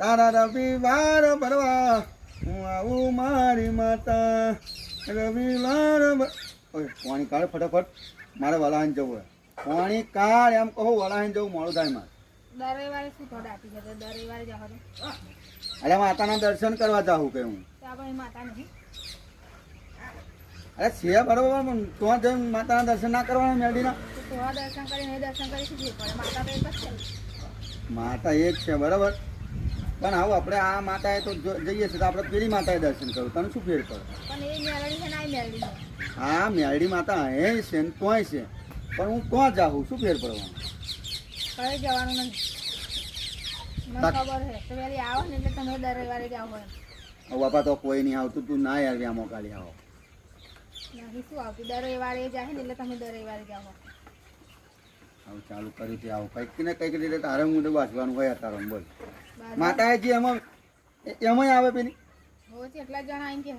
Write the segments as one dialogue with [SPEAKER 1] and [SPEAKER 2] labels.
[SPEAKER 1] તારા રવિવાર ભરવા હું આવું મારી માતા રવિવાર પાણી કાઢ ફટાફટ મારે વલાહાન જવું હોય પાણી કાઢ એમ કહું વલાહાન જવું મોડું થાય મારે
[SPEAKER 2] દર રવિવારે શું થોડા આપી જતો દર રવિવારે જવાનું
[SPEAKER 1] અરે માતાના દર્શન કરવા જાઉં કે હું
[SPEAKER 2] તો આપણે માતા નહીં
[SPEAKER 1] અરે છે બરોબર પણ તો જઈને માતાના દર્શન ના કરવાના મેળીના
[SPEAKER 2] તો થોડા દર્શન કરીને દર્શન કરી શું પડે માતા તો એક જ છે
[SPEAKER 1] માતા એક છે બરાબર પણ આવું આપણે આ માતાએ તો જઈએ છીએ તો આપણે પેલી માતાએ દર્શન કરવું તને શું ફેર પડે
[SPEAKER 2] પણ એ મેળવી છે ને આ મેળવી છે
[SPEAKER 1] હા મેરડી માતા અહીં છે ને તોય છે પણ હું ત્યાં જાઉં શું ફેર પડવાનું
[SPEAKER 2] કઈ જવાનું નહીં મને ખબર છે તો વહેલી આવો ને એટલે તમે દર રવિવારે જાઓ હોય
[SPEAKER 1] હવે બાપા તો કોઈ નહીં આવતું તું ના યાર વ્યામો કાઢી આવો
[SPEAKER 2] નહીં શું આવતું દર રવિવારે જાય ને એટલે તમે દર રવિવારે જાઓ
[SPEAKER 1] આવું ચાલુ કર્યું છે આવું કંઈક ને કંઈક રીતે તારે હું તો વાંચવાનું હોય તારે બોલ માતાએ જે એમાંય આવે પેલી
[SPEAKER 2] હોય કેટલા જણા આવીને કે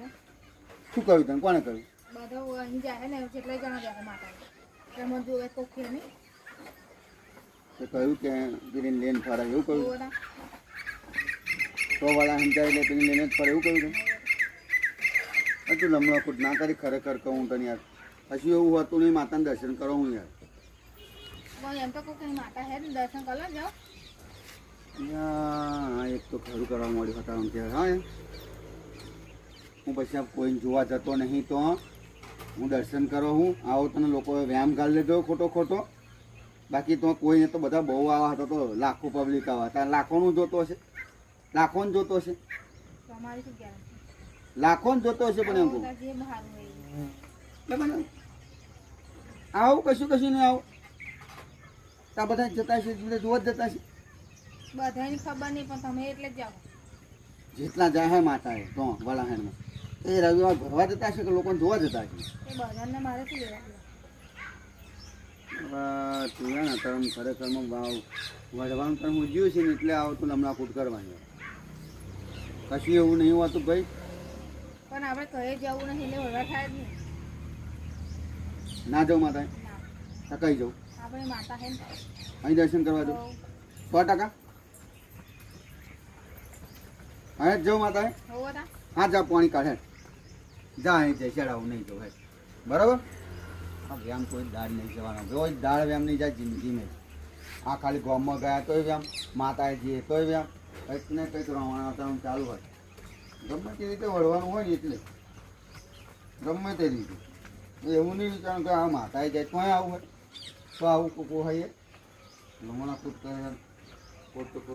[SPEAKER 1] શું કહ્યું તને કોને કહ્યું
[SPEAKER 2] બધા અહીં જાય ને કેટલા જણા જાય માતા એમાં જોવે કોખી નહીં
[SPEAKER 1] તો કહ્યું કે પેલી લેન ફરે એવું કહ્યું
[SPEAKER 2] બધા
[SPEAKER 1] તો વાળા સમજાય એટલે પેલી લેને જ ફરે એવું કહ્યું તને તું લમણા ખુદ ના કરી ખરેખર કહું તને યાર હશું એવું હતું નહીં માતાને દર્શન કરો હું યાર
[SPEAKER 2] એમ તો કોઈ માતા હે ને દર્શન કરવા જાઓ
[SPEAKER 1] હા એક તો ખરું કરવા મળ્યું હતા કે હા હું પછી કોઈને જોવા જતો નહીં તો હું દર્શન કરો હું આવો તને લોકોએ વ્યાયામ ગાળી લેજો ખોટો ખોટો બાકી તો કોઈને તો બધા બહુ આવા હતા તો લાખો પબ્લિક આવા હતા લાખોનું જોતો હશે લાખોને જોતો હશે
[SPEAKER 2] તમારી શું ગેરંટી
[SPEAKER 1] લાખોને જોતો હશે પણ એમ કહું
[SPEAKER 2] જે બહારનું હોય
[SPEAKER 1] આવું કશું કશું નહીં આવું ત્યાં બધા જતા છે બધા જોવા જ જતા છે
[SPEAKER 2] બધાની ખબર નહીં પણ તમે એટલે જ જાઓ
[SPEAKER 1] જેટલા જાય હે માતાએ તો વલાહેણમાં એ રવિવાર ભરવા જતા છે કે લોકોને જોવા જતા છે
[SPEAKER 2] એ બધાને મારે શું લેવા
[SPEAKER 1] તું ને તરમ ખરેખરમાં ભાવ વઢવાનું તરમ ઉજ્યું છે ને એટલે આવતું હમણાં કૂટ કરવાની કશું એવું નહીં હોતું ભાઈ
[SPEAKER 2] પણ આપણે કહે જવું નહીં એટલે વડા થાય જ નહીં
[SPEAKER 1] ના જાઉં માતાએ તો કઈ જાઉં
[SPEAKER 2] આપણે માતા હે ને
[SPEAKER 1] અહીં દર્શન કરવા જાઉં 100% હા જ જાઉં માતાએ
[SPEAKER 2] હોવો તા
[SPEAKER 1] હા જા પાણી કાઢે જા અહીં જઈ ચડાવું નહીં જવું હે બરાબર હા વ્યાયામ કોઈ દાળ નહીં જવાનો રોજ દાળ વ્યાયામ નહીં જાય જિંદગીમાં આ ખાલી ગામમાં ગયા તોય વ્યાયામ માતાએ જઈએ તોય વ્યાયામ કંઈક ને કંઈક રવાના ચાલુ હોય ગમે તે રીતે વળવાનું હોય ને એટલે ગમે તે રીતે એવું નહીં વિચારવાનું કે આ માતાએ જાય તોય આવું હોય તો આવું કોઈ હોય લમણા કૂદ કરે